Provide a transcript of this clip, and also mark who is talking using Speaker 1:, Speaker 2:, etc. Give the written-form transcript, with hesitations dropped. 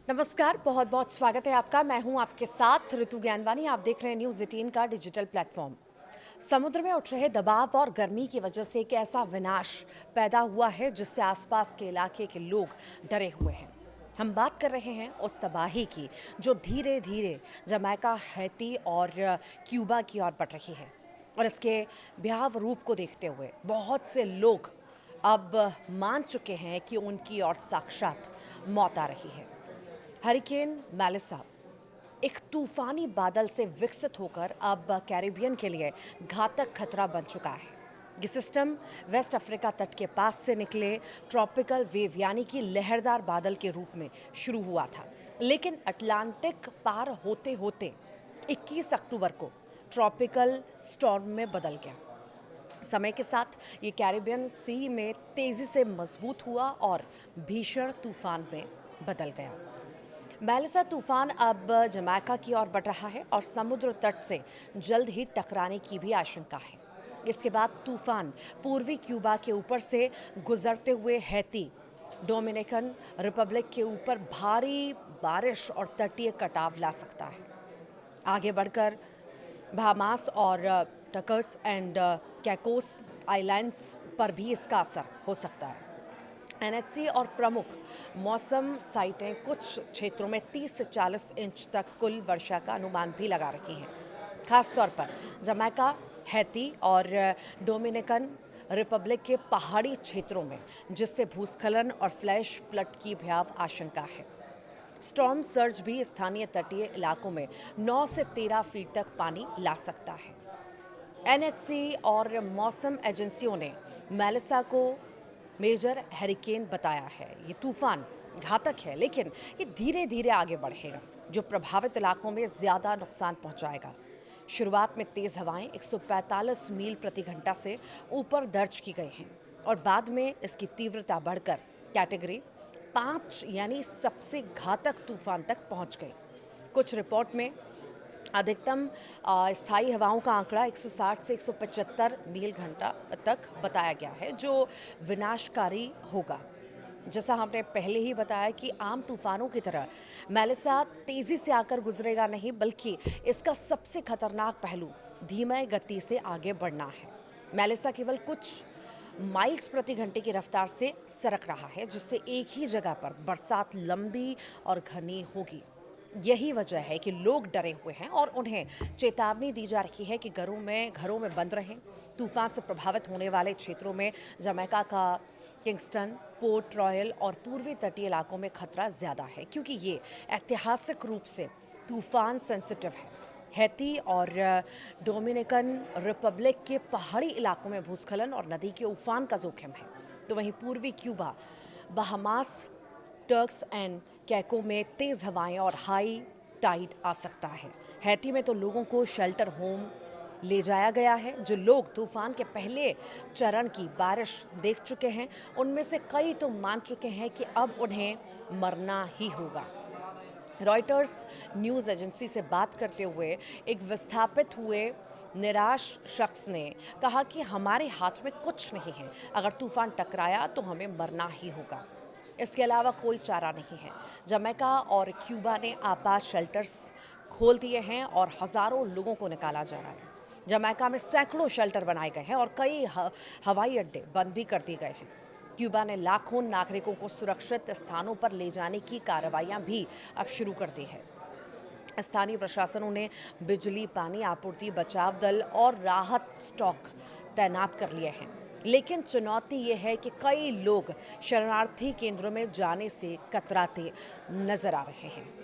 Speaker 1: नमस्कार, बहुत बहुत स्वागत है आपका। मैं हूं आपके साथ ऋतु ज्ञानवानी। आप देख रहे हैं न्यूज़ 18 का डिजिटल प्लेटफॉर्म। समुद्र में उठ रहे दबाव और गर्मी की वजह से एक ऐसा विनाश पैदा हुआ है जिससे आसपास के इलाके के लोग डरे हुए हैं। हम बात कर रहे हैं उस तबाही की जो धीरे धीरे जमैका, हैती और क्यूबा की ओर बढ़ रही है। और इसके भयावह रूप को देखते हुए बहुत से लोग अब मान चुके हैं कि उनकी ओर साक्षात मौत आ रही है। हरिकेन मेलिसा एक तूफानी बादल से विकसित होकर अब कैरिबियन के लिए घातक खतरा बन चुका है। ये सिस्टम वेस्ट अफ्रीका तट के पास से निकले ट्रॉपिकल वेव यानी कि लहरदार बादल के रूप में शुरू हुआ था, लेकिन अटलांटिक पार होते होते 21 अक्टूबर को ट्रॉपिकल स्टॉर्म में बदल गया। समय के साथ ये कैरिबियन सी में तेजी से मजबूत हुआ और भीषण तूफान में बदल गया। मेलिसा तूफान अब जमैका की ओर बढ़ रहा है और समुद्र तट से जल्द ही टकराने की भी आशंका है। इसके बाद तूफान पूर्वी क्यूबा के ऊपर से गुजरते हुए हैती, डोमिनिकन रिपब्लिक के ऊपर भारी बारिश और तटीय कटाव ला सकता है। आगे बढ़कर बहामास और टकर्स एंड कैकोस आइलैंड्स पर भी इसका असर हो सकता है। एनएचसी और प्रमुख मौसम साइटें कुछ क्षेत्रों में 30 से 40 इंच तक कुल वर्षा का अनुमान भी लगा रही हैं। खासतौर पर जमैका, हैती और डोमिनिकन रिपब्लिक के पहाड़ी क्षेत्रों में, जिससे भूस्खलन और फ्लैश फ्लड की भयावह आशंका है। स्टॉर्म सर्ज भी स्थानीय तटीय इलाकों में 9 से 13 फीट तक पानी ला सकता है। एनएचसी और मौसम एजेंसियों ने मेलिसा को मेजर हैरिकेन बताया है। ये तूफान घातक है, लेकिन ये धीरे धीरे आगे बढ़ेगा, जो प्रभावित इलाकों में ज़्यादा नुकसान पहुंचाएगा। शुरुआत में तेज़ हवाएं 145 मील प्रति घंटा से ऊपर दर्ज की गई हैं और बाद में इसकी तीव्रता बढ़कर कैटेगरी 5 यानी सबसे घातक तूफान तक पहुंच गई। कुछ रिपोर्ट में अधिकतम स्थायी हवाओं का आंकड़ा 160 से 175 मील घंटा तक बताया गया है, जो विनाशकारी होगा। जैसा हमने पहले ही बताया कि आम तूफानों की तरह मेलिसा तेजी से आकर गुजरेगा नहीं, बल्कि इसका सबसे खतरनाक पहलू धीमे गति से आगे बढ़ना है। मेलिसा केवल कुछ माइल्स प्रति घंटे की रफ्तार से सरक रहा है, जिससे एक ही जगह पर बरसात लंबी और घनी होगी। यही वजह है कि लोग डरे हुए हैं और उन्हें चेतावनी दी जा रही है कि घरों में बंद रहें। तूफान से प्रभावित होने वाले क्षेत्रों में जमैका का किंगस्टन, पोर्ट रॉयल और पूर्वी तटीय इलाकों में खतरा ज़्यादा है, क्योंकि ये ऐतिहासिक रूप से तूफान सेंसिटिव है। हैती और डोमिनिकन रिपब्लिक के पहाड़ी इलाकों में भूस्खलन और नदी के उफान का जोखिम है। तो वहीं पूर्वी क्यूबा, बहामास, टर्क्स एंड कैको में तेज़ हवाएं और हाई टाइड आ सकता है। हैती में तो लोगों को शेल्टर होम ले जाया गया है। जो लोग तूफान के पहले चरण की बारिश देख चुके हैं, उनमें से कई तो मान चुके हैं कि अब उन्हें मरना ही होगा। रॉयटर्स न्यूज़ एजेंसी से बात करते हुए एक विस्थापित हुए निराश शख्स ने कहा कि हमारे हाथ में कुछ नहीं है, अगर तूफान टकराया तो हमें मरना ही होगा। इसके अलावा कोई चारा नहीं है। जमैका और क्यूबा ने आपात शेल्टर्स खोल दिए हैं और हज़ारों लोगों को निकाला जा रहा है। जमैका में सैकड़ों शेल्टर बनाए गए हैं और कई हवाई अड्डे बंद भी कर दिए गए हैं। क्यूबा ने लाखों नागरिकों को सुरक्षित स्थानों पर ले जाने की कार्रवाइयां भी अब शुरू कर दी है। स्थानीय प्रशासनों ने बिजली, पानी आपूर्ति, बचाव दल और राहत स्टॉक तैनात कर लिए हैं। लेकिन चुनौती ये है कि कई लोग शरणार्थी केंद्रों में जाने से कतराते नजर आ रहे हैं।